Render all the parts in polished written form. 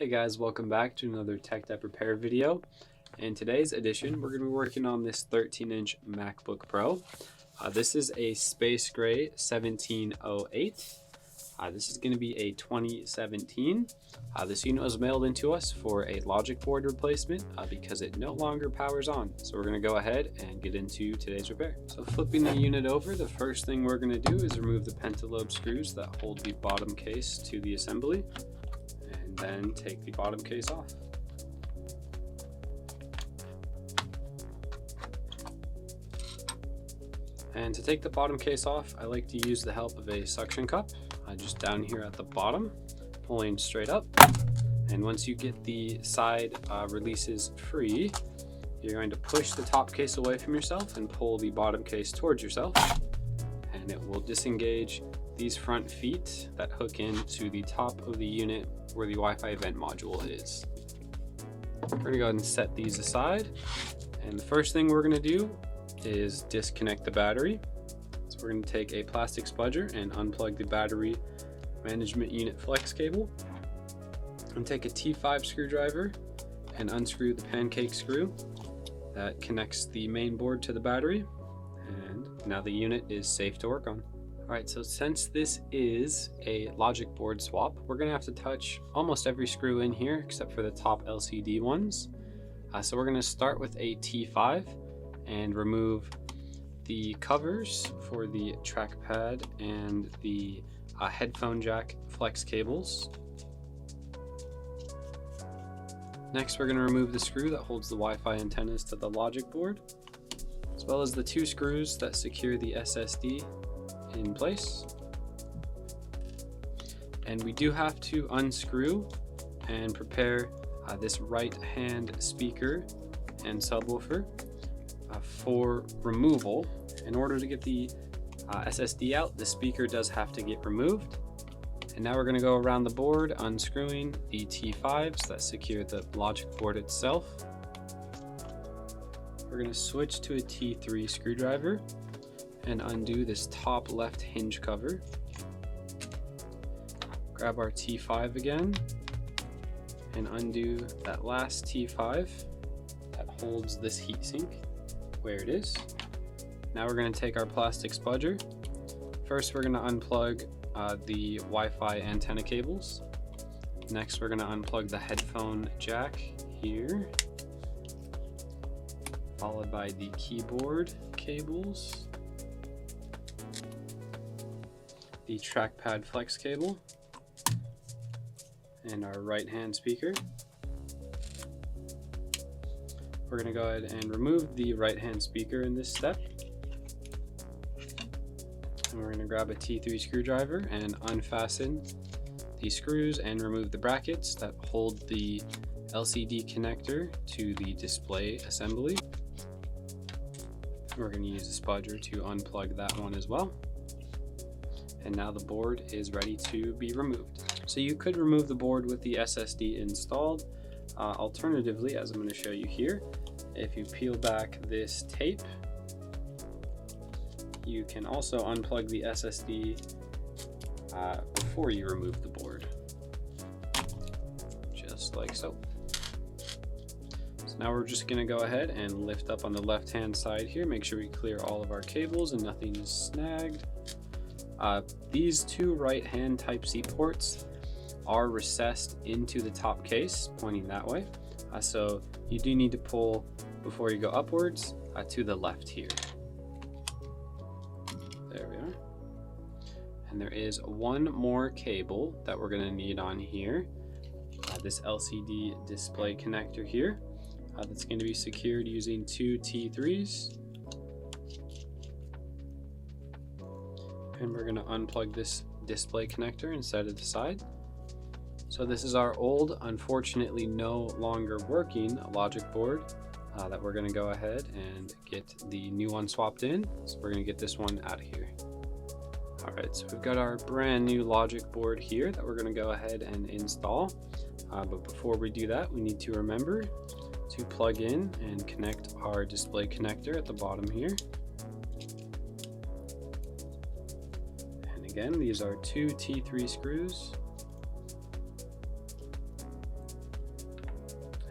Hey guys, welcome back to another TEKDEP repair video. In today's edition, we're going to be working on this 13-inch MacBook Pro. This is a space gray 1708. This is going to be a 2017. This unit was mailed into us for a logic board replacement because it no longer powers on. So we're going to go ahead and get into today's repair. So flipping the unit over, the first thing we're going to do is remove the pentalobe screws that hold the bottom case to the assembly. And then take the bottom case off. And to take the bottom case off, I like to use the help of a suction cup, just down here at the bottom, pulling straight up. And once you get the side releases free, you're going to push the top case away from yourself and pull the bottom case towards yourself. And it will disengage these front feet that hook into the top of the unit where the Wi-Fi vent module is. We're going to go ahead and set these aside. And the first thing we're going to do is disconnect the battery. So we're going to take a plastic spudger and unplug the battery management unit flex cable. And take a T5 screwdriver and unscrew the pancake screw that connects the main board to the battery. And now the unit is safe to work on. Alright, so since this is a logic board swap, we're going to have to touch almost every screw in here except for the top LCD ones. So we're going to start with a T5 and remove the covers for the trackpad and the headphone jack flex cables. Next, we're going to remove the screw that holds the Wi-Fi antennas to the logic board, as well as the two screws that secure the SSD in place. And we do have to unscrew and prepare this right hand speaker and subwoofer for removal. In order to get the SSD out, the speaker does have to get removed. And now we're going to go around the board unscrewing the T5s that secure the logic board itself. We're going to switch to a T3 screwdriver and undo this top left hinge cover. Grab our T5 again and undo that last T5 that holds this heatsink where it is. Now we're going to take our plastic spudger. First we're going to unplug the Wi-Fi antenna cables. Next we're going to unplug the headphone jack here, followed by the keyboard cables, the trackpad flex cable, and our right hand speaker. We're going to go ahead and remove the right hand speaker in this step. And we're going to grab a T3 screwdriver and unfasten the screws and remove the brackets that hold the LCD connector to the display assembly. We're going to use a spudger to unplug that one as well. And now the board is ready to be removed. So you could remove the board with the SSD installed. Alternatively, as I'm going to show you here, if you peel back this tape, you can also unplug the SSD before you remove the board, just like so. So now we're just going to go ahead and lift up on the left hand side here, make sure we clear all of our cables and nothing is snagged. These two right hand Type-C ports are recessed into the top case, pointing that way. So you do need to pull before you go upwards to the left here. There we are. And there is one more cable that we're going to need on here. This LCD display connector here. That's going to be secured using two T3s. And we're going to unplug this display connector and set it aside. So this is our old, unfortunately no longer working logic board that we're going to go ahead and get the new one swapped in. So we're going to get this one out of here. Alright, so we've got our brand new logic board here that we're going to go ahead and install. But before we do that, we need to remember to plug in and connect our display connector at the bottom here. And again, these are two T3 screws.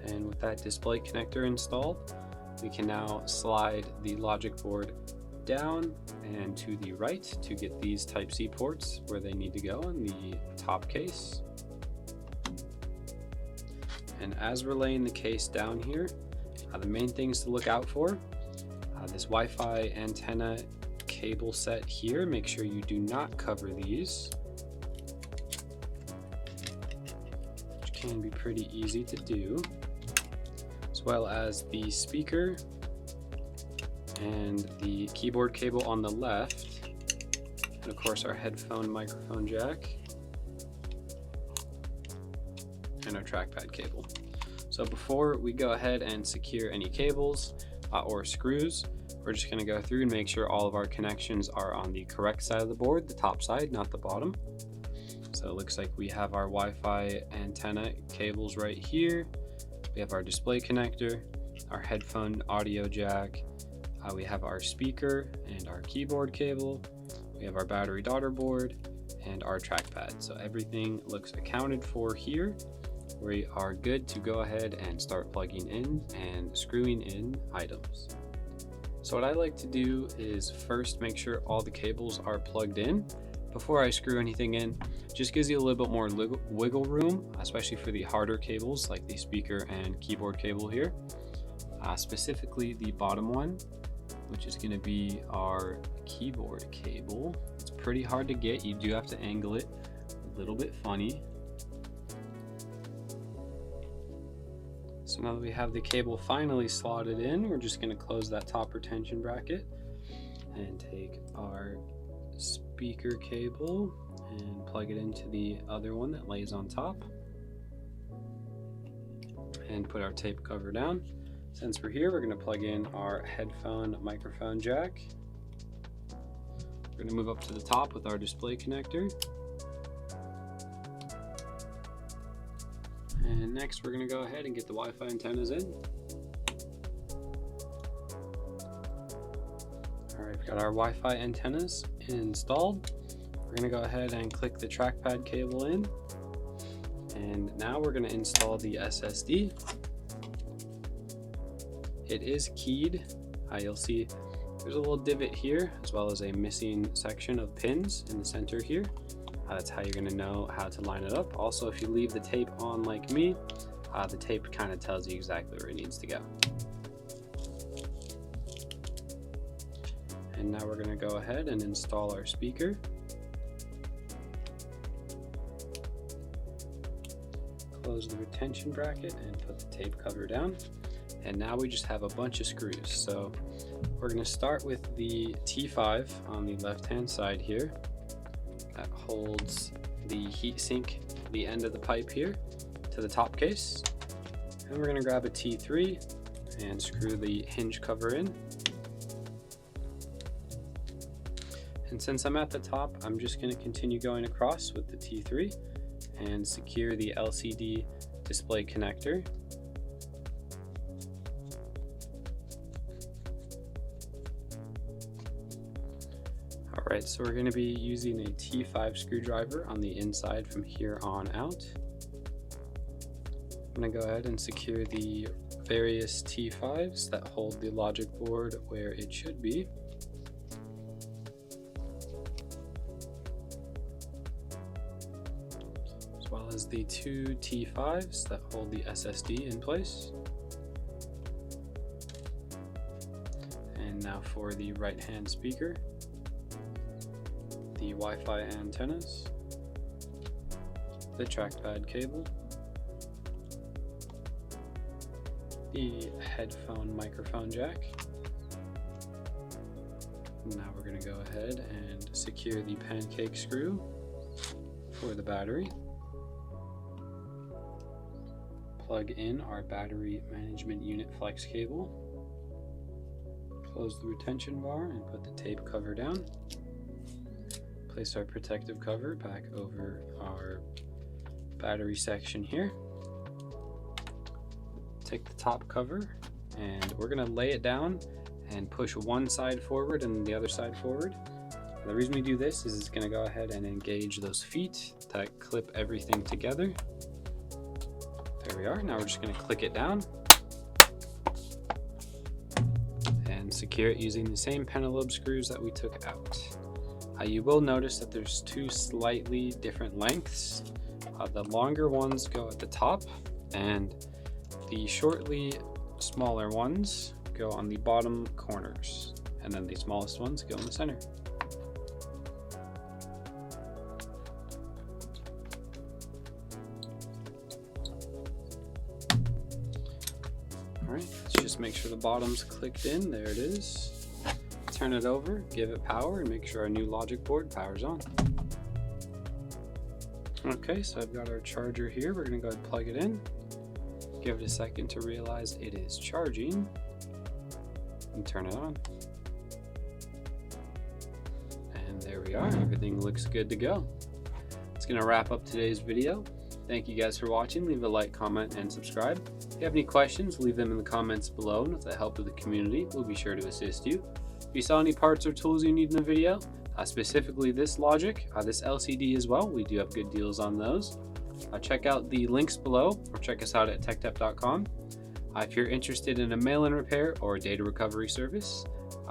And with that display connector installed, we can now slide the logic board down and to the right to get these Type-C ports where they need to go in the top case. And as we're laying the case down here, the main things to look out for, this Wi-Fi antenna cable set here, make sure you do not cover these, which can be pretty easy to do, as well as the speaker and the keyboard cable on the left, and of course our headphone microphone jack and our trackpad cable. So before we go ahead and secure any cables or screws, we're just going to go through and make sure all of our connections are on the correct side of the board, the top side, not the bottom. So it looks like we have our Wi-Fi antenna cables right here. We have our display connector, our headphone audio jack, we have our speaker and our keyboard cable, we have our battery daughter board, and our trackpad. So everything looks accounted for here. We are good to go ahead and start plugging in and screwing in items. So what I like to do is first make sure all the cables are plugged in before I screw anything in. Just gives you a little bit more wiggle room, especially for the harder cables like the speaker and keyboard cable here. Specifically the bottom one, which is going to be our keyboard cable. It's pretty hard to get. You do have to angle it a little bit funny. So now that we have the cable finally slotted in, we're just going to close that top retention bracket and take our speaker cable and plug it into the other one that lays on top and put our tape cover down. Since we're here, we're going to plug in our headphone microphone jack. We're going to move up to the top with our display connector. And next we're going to go ahead and get the Wi-Fi antennas in. Alright, we've got our Wi-Fi antennas installed. We're going to go ahead and click the trackpad cable in. And now we're going to install the SSD. It is keyed. You'll see there's a little divot here, as well as a missing section of pins in the center here. That's how you're going to know how to line it up. Also, if you leave the tape on like me, the tape kind of tells you exactly where it needs to go. And now we're going to go ahead and install our speaker. Close the retention bracket and put the tape cover down. And now we just have a bunch of screws. So we're going to start with the T5 on the left hand side here. That holds the heatsink, the end of the pipe here, to the top case. And we're going to grab a T3 and screw the hinge cover in. And since I'm at the top, I'm just going to continue going across with the T3 and secure the LCD display connector. Alright, so we're going to be using a T5 screwdriver on the inside from here on out. I'm going to go ahead and secure the various T5s that hold the logic board where it should be. As well as the two T5s that hold the SSD in place. And now for the right-hand speaker. The Wi-Fi antennas, the trackpad cable, the headphone microphone jack. Now we're going to go ahead and secure the pancake screw for the battery. Plug in our battery management unit flex cable. Close the retention bar and put the tape cover down. Place our protective cover back over our battery section here. Take the top cover and we're going to lay it down and push one side forward and the other side forward. And the reason we do this is it's going to go ahead and engage those feet that clip everything together. There we are. Now we're just going to click it down and secure it using the same pentalobe screws that we took out. You will notice that there's two slightly different lengths. The longer ones go at the top, and the shortly smaller ones go on the bottom corners, and then the smallest ones go in the center. All right, let's just make sure the bottom's clicked in. There it is. Turn it over, give it power, and make sure our new logic board powers on. Okay, so I've got our charger here. We're going to go ahead and plug it in. Give it a second to realize it is charging, and turn it on. And there we are. Everything looks good to go. It's going to wrap up today's video. Thank you guys for watching. Leave a like, comment, and subscribe. If you have any questions, leave them in the comments below, and with the help of the community, we'll be sure to assist you. If you saw any parts or tools you need in the video, specifically this logic, this LCD as well, we do have good deals on those. Check out the links below, or check us out at TEKDEP.com. If you're interested in a mail-in repair or a data recovery service,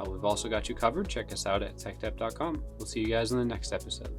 we've also got you covered. Check us out at TEKDEP.com. We'll see you guys in the next episode.